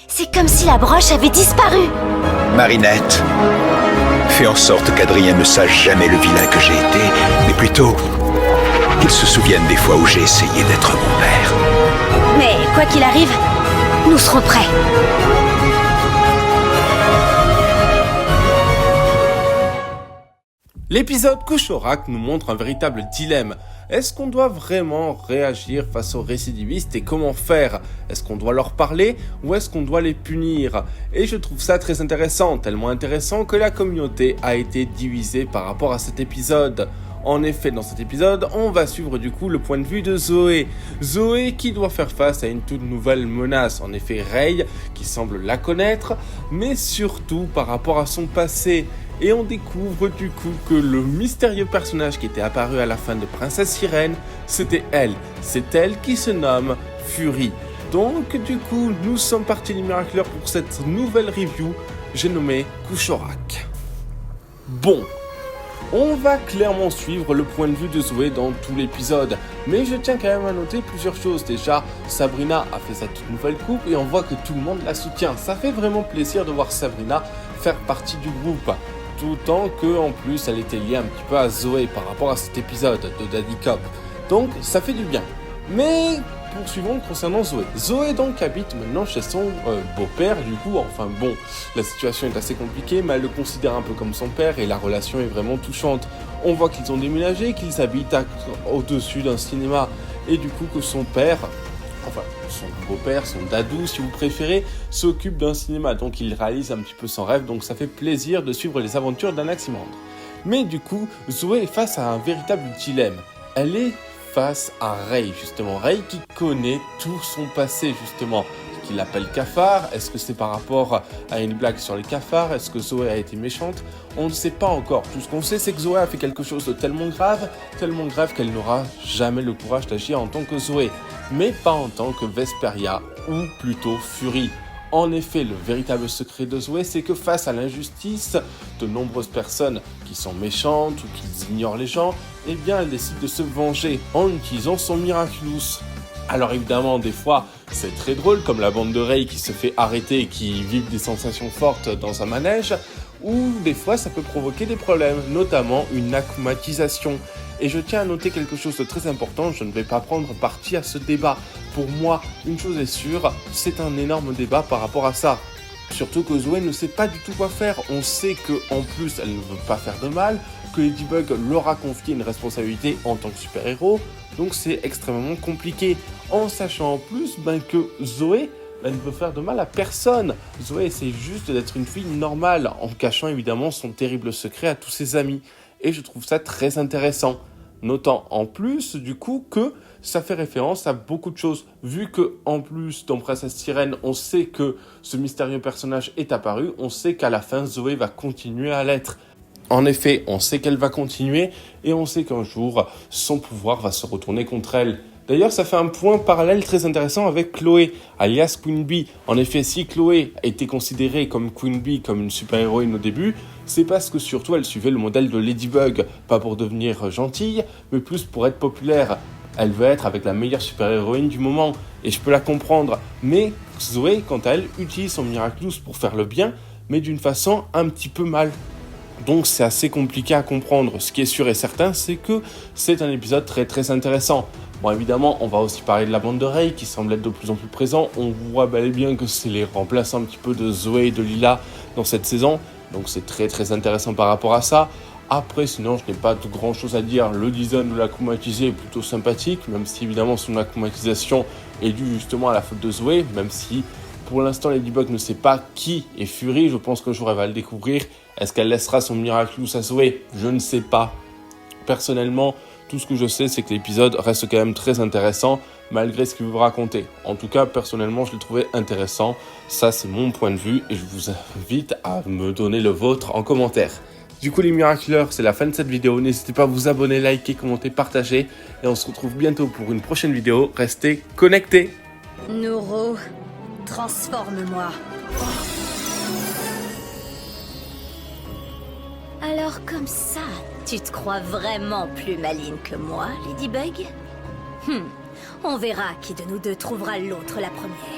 C'est comme si la broche avait disparu. Marinette, fais en sorte qu'Adrien ne sache jamais le vilain que j'ai été, mais plutôt qu'il se souvienne des fois où j'ai essayé d'être mon père. Mais quoi qu'il arrive, nous serons prêts. L'épisode Couchorac nous montre un véritable dilemme. Est-ce qu'on doit vraiment réagir face aux récidivistes et comment faire? Est-ce qu'on doit leur parler ou est-ce qu'on doit les punir? Et je trouve ça très intéressant, tellement intéressant que la communauté a été divisée par rapport à cet épisode. En effet, dans cet épisode, on va suivre du coup le point de vue de Zoé. Zoé qui doit faire face à une toute nouvelle menace. En effet, Ray qui semble la connaître, mais surtout par rapport à son passé. Et on découvre du coup que le mystérieux personnage qui était apparu à la fin de Princesse Sirène, c'était elle. C'est elle qui se nomme Fury. Donc du coup, nous sommes partis les Miracleurs pour cette nouvelle review, j'ai nommé Couchorac. Bon, on va clairement suivre le point de vue de Zoé dans tout l'épisode, mais je tiens quand même à noter plusieurs choses. Déjà, Sabrina a fait sa toute nouvelle coupe et on voit que tout le monde la soutient. Ça fait vraiment plaisir de voir Sabrina faire partie du groupe. Tout autant qu'en plus elle était liée un petit peu à Zoé par rapport à cet épisode de Daddy Cop. Donc ça fait du bien. Mais poursuivons concernant Zoé. Zoé donc habite maintenant chez son beau-père du coup. Enfin bon, la situation est assez compliquée mais elle le considère un peu comme son père et la relation est vraiment touchante. On voit qu'ils ont déménagé, qu'ils habitent au-dessus d'un cinéma et du coup que son père... Enfin, son beau-père, son dadou si vous préférez, s'occupe d'un cinéma, donc il réalise un petit peu son rêve, donc ça fait plaisir de suivre les aventures d'Anaximandre. Mais du coup, Zoé est face à un véritable dilemme. Elle est face à Ray, justement. Ray qui connaît tout son passé, justement. Qu'il appelle cafard. Est-ce que c'est par rapport à une blague sur les cafards? Est-ce que Zoé a été méchante? On ne sait pas encore. Tout ce qu'on sait, c'est que Zoé a fait quelque chose de tellement grave qu'elle n'aura jamais le courage d'agir en tant que Zoé, mais pas en tant que Vesperia, ou plutôt Fury. En effet, le véritable secret de Zoé, c'est que face à l'injustice, de nombreuses personnes qui sont méchantes ou qui ignorent les gens, eh bien, elle décide de se venger en utilisant son Miraculous. Alors évidemment, des fois, c'est très drôle, comme la bande de Ray qui se fait arrêter et qui vit des sensations fortes dans un manège, ou des fois, ça peut provoquer des problèmes, notamment une akumatisation. Et je tiens à noter quelque chose de très important, je ne vais pas prendre parti à ce débat. Pour moi, une chose est sûre, c'est un énorme débat par rapport à ça. Surtout que Zoé ne sait pas du tout quoi faire. On sait qu'en plus, elle ne veut pas faire de mal, que Ladybug leur a confié une responsabilité en tant que super-héros, donc c'est extrêmement compliqué. En sachant en plus que Zoé, elle ne veut faire de mal à personne. Zoé essaie juste d'être une fille normale, en cachant évidemment son terrible secret à tous ses amis. Et je trouve ça très intéressant. Notant en plus du coup que ça fait référence à beaucoup de choses. Vu que en plus dans Princesse Sirène, on sait que ce mystérieux personnage est apparu, on sait qu'à la fin Zoé va continuer à l'être. En effet, on sait qu'elle va continuer et on sait qu'un jour, son pouvoir va se retourner contre elle. D'ailleurs, ça fait un point parallèle très intéressant avec Chloé, alias Queen Bee. En effet, si Chloé était considérée comme Queen Bee, comme une super-héroïne au début, c'est parce que surtout elle suivait le modèle de Ladybug, pas pour devenir gentille, mais plus pour être populaire. Elle veut être avec la meilleure super-héroïne du moment, et je peux la comprendre. Mais Zoé, quant à elle, utilise son Miraculous pour faire le bien, mais d'une façon un petit peu mal. Donc c'est assez compliqué à comprendre. Ce qui est sûr et certain, c'est que c'est un épisode très très intéressant. Bon, évidemment, on va aussi parler de la bande de Ray qui semble être de plus en plus présent. On voit bel et bien que c'est les remplaçants un petit peu de Zoé et de Lila dans cette saison. Donc c'est très très intéressant par rapport à ça. Après, sinon, je n'ai pas de grand chose à dire. Le design de l'akumatisé est plutôt sympathique, même si évidemment son akumatisation est due justement à la faute de Zoé, même si pour l'instant Ladybug ne sait pas qui est Fury. Je pense qu'un jour elle va le découvrir. Est-ce qu'elle laissera son Miraculous à Zoé? Je ne sais pas. Personnellement, tout ce que je sais, c'est que l'épisode reste quand même très intéressant, malgré ce qu'il veut raconter. En tout cas, personnellement, je l'ai trouvé intéressant. Ça, c'est mon point de vue, et je vous invite à me donner le vôtre en commentaire. Du coup, les Miracleurs, c'est la fin de cette vidéo. N'hésitez pas à vous abonner, liker, commenter, partager. Et on se retrouve bientôt pour une prochaine vidéo. Restez connectés. Nouro, transforme-moi. Alors comme ça, tu te crois vraiment plus maligne que moi, Ladybug? On verra qui de nous deux trouvera l'autre la première.